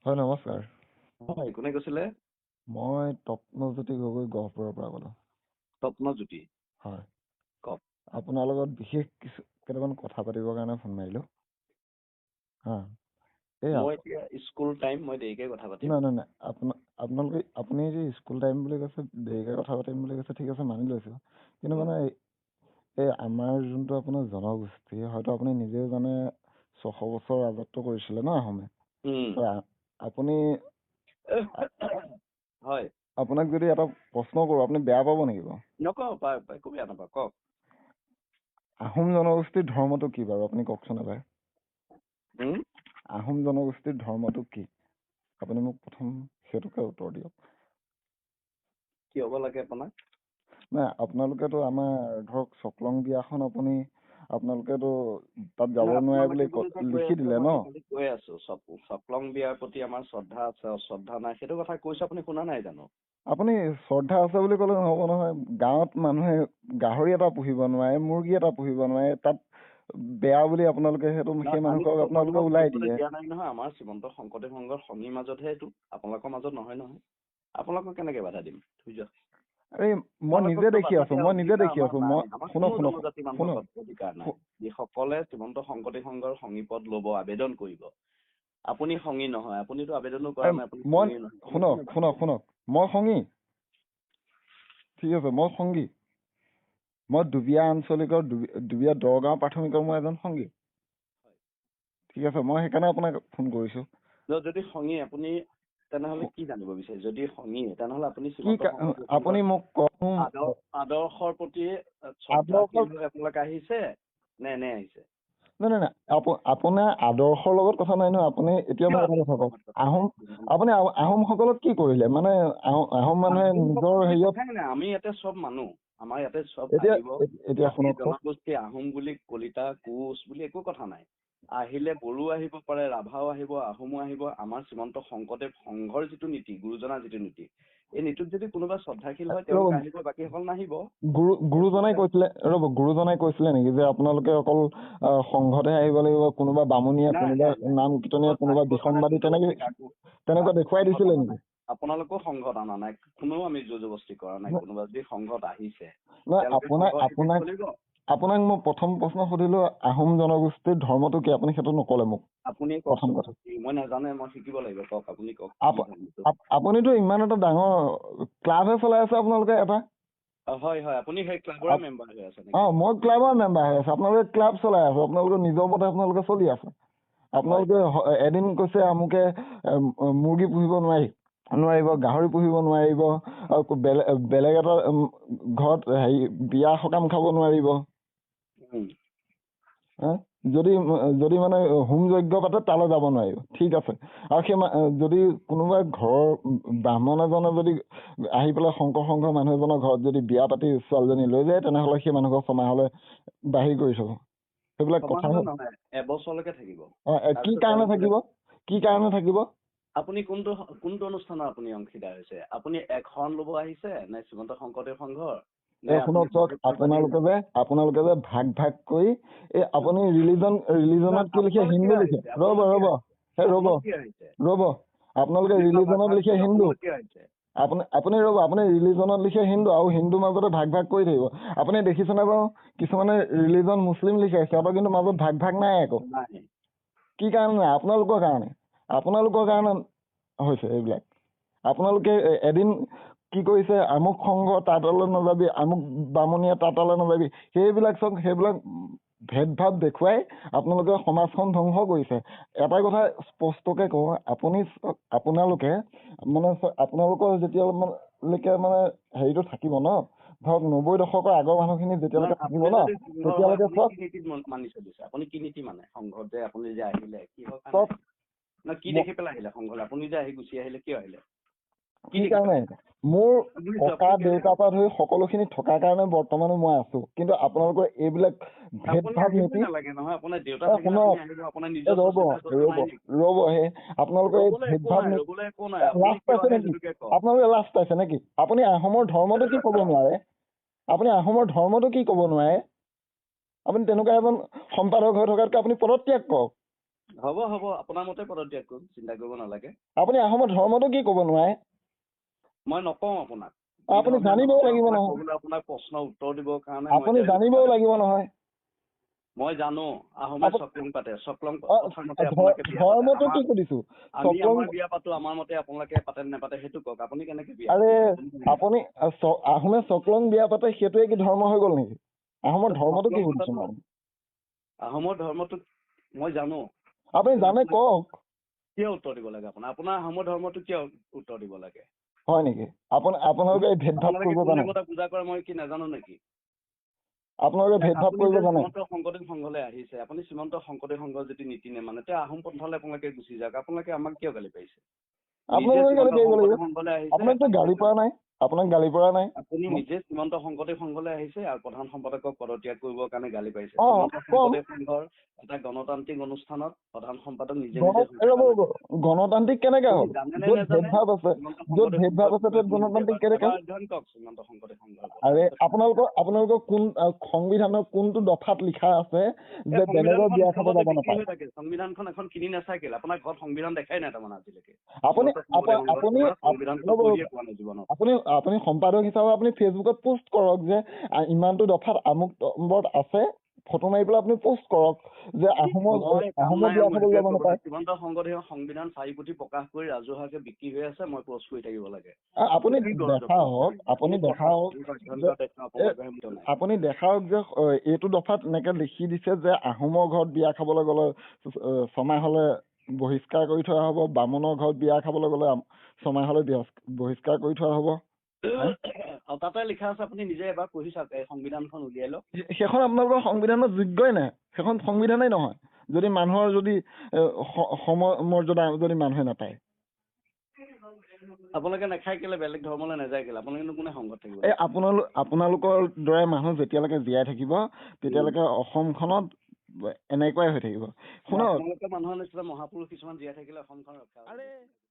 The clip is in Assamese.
হয়, নমস্কাৰ। হয়, কোনে কৈছিলে? মই তপ্নজ্যোতি গগৈ গহপুৰৰ পৰা ক'লো। স্বপ্নজ্যোতি। হয়। কওক। আপোনাৰ লগত বিশেষ কেইটামান কথা পাতিবৰ কাৰণে ফোন মাৰিলো। হা। মই এতিয়া স্কুল টাইম, মই দেৰিকে কথা পাতিম। নাই। আপুনি যে স্কুল টাইম বুলি কৈছে, দেৰিকে কথা পাতিম বুলি কৈছে, ঠিক আছে মানি লৈছো। কিন্তু মানে এই আমাৰ যোনটো আপোনাৰ জনগোষ্ঠী, হয়তো আপুনি নিজেও জানে 600 বছৰ ৰাজত্ব কৰিছিলে ন আহোমে। আপুনি হয়। আপোনাক যদি এটা প্ৰশ্ন কৰো, আপুনি বেয়া পাব নেকি বাৰু? নকওঁ, একো বেয়া নাপাওঁ, কওক। আহোম জনগোষ্ঠীৰ ধৰ্মটো কি বাৰু আপুনি কওকচোন এবাৰ। আহোম জনগোষ্ঠীৰ ধৰ্মটো কি? আপুনি মোক প্ৰথম সেইটোকে উত্তৰ দিয়ক। কি হ'ব লাগে আপোনাক? নাই, আপোনালোকেতো আমাৰ ধৰক চকলং বিয়াখন আপোনালোকেতো তাত যাব নোৱাৰে বুলি লিখি দিলে ন? কৈ আছো, চকলং বিয়াৰ প্ৰতি আমাৰ শ্ৰদ্ধা আছে, অশ্ৰদ্ধা নাই, সেইটো কথা কৈছো, আপুনি শুনা নাই জানো? আপুনি শ্ৰদ্ধা আছে বুলি ক'লে নহ'ব নহয়। গাঁৱত মানুহে গাহৰি এটা পুহিব নোৱাৰে, মুৰ্গী এটা পুহিব নোৱাৰে, তাত বেয়া বুলি আপোনালোকে সেই মানুহক আপোনালোকে ওলাই দিয়ে। দিয়া নাই নহয়, আমাৰ শ্ৰীমন্ত শংকৰদেৱ সংঘৰ সংগীৰ মাজতহে এইটো, আপোনালোকৰ মাজত নহয় নহয়। আপোনালোকক কেনেকে বাধা দিম? আৰে মই নিজে দেখি আছো, শুনক। অধিকাৰ নাই। যিসকলে শ্ৰীমন্ত শংকৰদেৱ সংঘৰ সংগী পদ ল'ব, আবেদন কৰিব। আপুনি সংগী নহয়, আপুনিতো আবেদনো কৰা নাই, আপুনি সংগী নহয়। শুনক, মই সংগী, ঠিক আছে, মই সংগী। মই দুবিয়া আঞ্চলিকৰ দুবিয়া দৰগাঁও প্ৰাথমিকৰ মই এজন সংগী। ঠিক আছে, মই সেইকাৰণে আপোনাক ফোন কৰিছো। যদি সংগী আপুনি, তেনেহলে কি জানিব বিচাৰে? যদি সংগী, তেনেহলে আপুনি আপুনি মোক কওক, আদৰ্শৰ প্ৰতি শ্ৰদ্ধাশীল হৈ আপোনালোকে আহিছে নে আহিছে? নাই। আপোনাৰ আদৰ্শৰ লগত কথা নাই নহয়। আপুনি এতিয়া মই এটা কথা কওঁ, আপুনি আহোমসকলক কি কৰিলে? মানে আহোম মানুহে নিজৰ হেৰিয়ত, আমি ইয়াতে চব মানুহ, আমাৰ ইয়াতে চব এতিয়া শুনক, জনগোষ্ঠী আহোম বুলি, কলিতা, কোচ বুলি একো কথা নাই। আহিলে বড়ো আহিব পাৰে, ৰাভাও আহিব, আহোমো আহিব। আমাৰ শ্ৰীমন্ত শংকৰদেৱ সংঘৰ যিটো নীতি, গুৰুজনাৰ যিটো নীতি, এই নীতিত যদি কোনোবা শ্ৰদ্ধাশীল হয় তেওঁলোক আহিব, বাকীসকল নাহিব। গুৰুজনাই কৈছিলে নেকি যে আপোনালোকে অকল সংঘতে আহিব লাগিব, কোনোবা বামুণীয়া, কোনোবা নাম কীৰ্তনীয়া, কোনোবা বিসম্বাদী, তেনেকুৱা দেখুৱাই দিছিলে নেকি? আপোনালোকো সংঘত অনা নাই, কোনেও আমি জোৰ জবস্তি কৰা নাই। কোনোবা যদি সংঘত আহিছে, আপোনাক মই প্ৰথম প্ৰশ্ন সুধিলো, আহোম জনগোষ্ঠীৰ ধৰ্মটো কি? আপুনি সেইটো নকলে মোক। আপুনি প্ৰথম কথা, মই নাজানো, মই শিকিব লাগিব। কওক, আপুনি কওক। আপুনিতো ইমান এটা ডাঙৰ ক্লাবহে চলাই আছে আপোনালোকে এটা। হয়, আপুনি সেই ক্লাবৰে মেম্বাৰ হৈ আছে নেকি? মই ক্লাবৰ মেম্বাৰ হৈ আছো। আপোনালোকে ক্লাব চলাই আছে, আপোনালোকে নিজৰ মতে আপোনালোকে চলি আছে। আপোনালোকে এদিন কৈছে আমুকে মুৰ্গী পুহিব নোৱাৰিব, গাহৰি পুহিব নোৱাৰিব, বেলেগ এটা ঘৰত বিয়া সকাম খাব নোৱাৰিব। যদি মানে হোম যজ্ঞ পাতে তালৈ যাব নোৱাৰিব। ঠিক আছে, আৰু সেই যদি কোনোবা ঘৰৰ ব্ৰাহ্মণ এজনে যদি আহি পেলাই শংকৰ সংঘৰ মানুহ এজনৰ ঘৰত যদি বিয়া পাতি ছোৱালীজনী লৈ যায়, তেনেহলে সেই মানুহক ছমাহলৈ বাহিৰ কৰি থব। সেইবিলাক কথা নহয়, এবছৰলৈকে থাকিব। কি কাৰণে থাকিব? আপুনি কোনটো অনুষ্ঠানৰ আপুনি অংশীদাৰ হৈছে? আপুনি এক শৰণ ল'ব আহিছে নে শ্ৰীমন্ত শংকৰদেৱ সংঘৰ? আপোনালোকে যে ভাগ কৰি আপুনি ৰিলিজনত কি লিখে? হিন্দু লিখে। ৰ'ব, আপোনালোকে ৰিলিজনত লিখে হিন্দু। আপুনি ৰিলিজনত লিখে হিন্দু, আৰু হিন্দুৰ মাজতে ভাগ কৰি থাকিব। আপুনি দেখিছেনে বাৰু কিছুমানে ৰিলিজন মুছলিম লিখে, সিহঁতৰ কিন্তু মাজত ভাগ নাই একো। কি কাৰণে নাই? আপোনালোকৰ কাৰণে হৈছে এইবিলাক। আপোনালোকে এদিন কি কৰিছে, আমুক সংঘ তাঁতলৈ নাযাবি, আমুক বামুণীয়া তাঁতলৈ নাযাবি, সেইবিলাক ভেদভাৱ দেখুৱাই আপোনালোকে সমাজখন ধ্বংস কৰিছে। এটা কথা স্পষ্টকে কওঁ, আপোনালোকে যেতিয়ালৈকে মানে হেৰিটো থাকিব ন, ধৰক 90 দশকৰ আগৰ মানুহখিনি যেতিয়ালৈকে থাকিব ন, তেতিয়ালৈকে মানি চলিছে। আপুনি কি নীতি মানে সংঘত যে আপুনি যে আহিলে, কি দেখি পেলাই আহিলে সংঘলৈ? আপুনি যে আহি গুচি আহিলে, কিয় আহিলে? কি কাৰণে? মোৰ ককা দেউতাৰ পৰা ধৰি সকলোখিনি থকাৰ কাৰণে বৰ্তমানো মই আছো। কিন্তু আপোনালোকৰ এইবিলাক ভেদভাৱ নীতি, আপোনালোকে লাজ পাইছে নেকি? আপুনি আহোমৰ ধৰ্মটো কি ক'ব নোৱাৰে? আপুনি তেনেকুৱা এজন সম্পাদক হৈ থকাতকৈ আপুনি পদত্যাগ কৰক। হ'ব হ'ব, আপোনাৰ মতে পদত্যাগ কৰিম, চিন্তা কৰিব নালাগে। আপুনি আহোমৰ ধৰ্মটো কি ক'ব নোৱাৰে? মই নকওঁ আপোনাক, আপুনি জানিবও লাগিব নহয়। আপোনাক প্ৰশ্নৰ উত্তৰ দিবৰ কাৰণে আপুনি জানিবও লাগিব নহয়। মই জানো আহোমে আপু- চকলং পাতে, চকলং অ, প্ৰথম মতে আপোনালোকে বিয়া পাতে। ধৰ্মটো কি সুধিছো? আমি চকলং আমাৰ বিয়া পাতো, আমাৰ মতে আপোনালোকে পাতে নেপাতে সেইটো কওক। আপুনি কেনেকে বিয়া আৰে পাতে? আপুনি আহোমে চকলং বিয়া পাতে সেইটোৱে কি ধৰ্ম হৈ গ'ল নেকি? আহোমৰ ধৰ্মটো কি সুধিছো মই? আহোমৰ ধৰ্মটো মই জানো। আপুনি জানে কওক। কিয় উত্তৰ দিব লাগে আপোনাৰ আহোমৰ ধৰ্মটো কিয় উত্তৰ দিব লাগে? হয় নেকি? আপোনালোকে এই ভেদভাৱ কৰিব জানে? পূজা কৰে মই কি নাজানো নেকি? আপোনালোকে ভেদভাৱ আপুনি কৰিব যে জানে? শ্ৰীমন্ত শংকৰদেৱ সংঘলৈ আহিছে, আপুনি শ্ৰীমন্ত শংকৰদেৱ সংঘৰ যদি নীতি নেমানে, তে আহোম পন্থালৈ আপোনালোকে গুচি যাওক। আপোনালোকে আমাক কিয় গালি পাৰিছে? আপোনালোকে গালি পাৰিব লাগিব। সংঘলৈ আহিছে, আপোনাকতো গালি পৰা নাই। আপোনাক গালি পৰা নাই। আপুনি নিজে শ্ৰীমন্ত শংকৰদেৱ সংঘলৈ আহিছে আৰু প্ৰধান সম্পাদকক পদত্যাগ কৰিবৰ কাৰণে গালি পাৰিছে। অ, শ্ৰীমন্ত কম। শংকৰদেৱ সংঘৰ এটা গণতান্ত্ৰিক অনুষ্ঠানত প্ৰধান সম্পাদক নিজে গণতান্ত্ৰিক কেনেকে হ'ল? জানেনে য'ত নেজানে? ভেদভাৱ আছে, য'ত ভেদভাৱ আছে ত'ত গণতান্ত্ৰিক কেনেকে? অধ্যয়ন কৰক শ্ৰীমন্ত শংকৰদেৱ সংঘৰ। আৰে আপোনালোকৰ কোন সংবিধানৰ কোনটো দফাত লিখা আছে যে বেলেগৰ বিয়া খাব যাব নাপায়? সংবিধানখন এখন কিনি নাচাকিল, আপোনাৰ ঘৰত সংবিধান দেখাই নাই তাৰমানে আজিলৈকে। আপুনি আপুনি সম্পাদক হিচাপে আপুনি ফেচবুকত পোষ্ট কৰক যে ইমানটো দফাত আমুক নম্বৰত আছে, ফটো মাৰি পেলাই আপুনি পোষ্ট কৰক যে আহোমৰ বিয়া খাবলৈ যাব নাপায়। শ্ৰীমন্ত শংকৰদেৱৰ সংবিধান 4 পুথি প্ৰকাশ কৰি ৰাজহুৱাকে বিক্ৰী হৈ আছে, মই পোষ্ট কৰি থাকিব লাগে। আপুনি দেখাওক যে এইটো দফাত এনেকে লিখি দিছে যে আহোমৰ ঘৰত বিয়া খাবলৈ গ'লে 6 মাহ হলে বহিষ্কাৰ কৰি থোৱা হ'ব, বামুণৰ ঘৰত বিয়া খাবলৈ গ'লে 6 মাহ হলে বহিষ্কাৰ কৰি থোৱা হ'ব। তাতে লিখা আছে, আপুনি নিজে এবাৰ পঢ়ি চাওক, এই সংবিধানখন উলিয়াই লওক। সেইখন আপোনালোকৰ সংবিধানৰ যোগ্যই নাই, সেইখন সংবিধানেই নহয় যদি মানুহৰ যদি সমমৰ্যাদা যদি মানুহে নাপায়। আপোনালোকে নাখাই কেলে, বেলেগ ধৰ্মলৈ নাযায় কেলে? আপোনালোকে কোনে সংঘত থাকিব? এই আপোনালোকৰ দৰে মানুহ যেতিয়ালৈকে জীয়াই থাকিব তেতিয়ালৈকে অসমখনত এনেকুৱাই হৈ থাকিব। শুনক, মানুহৰ নিচিনা মহাপুৰুষ কিছুমান জীয়াই থাকিলে অসমখন ৰক্ষা হ'ব।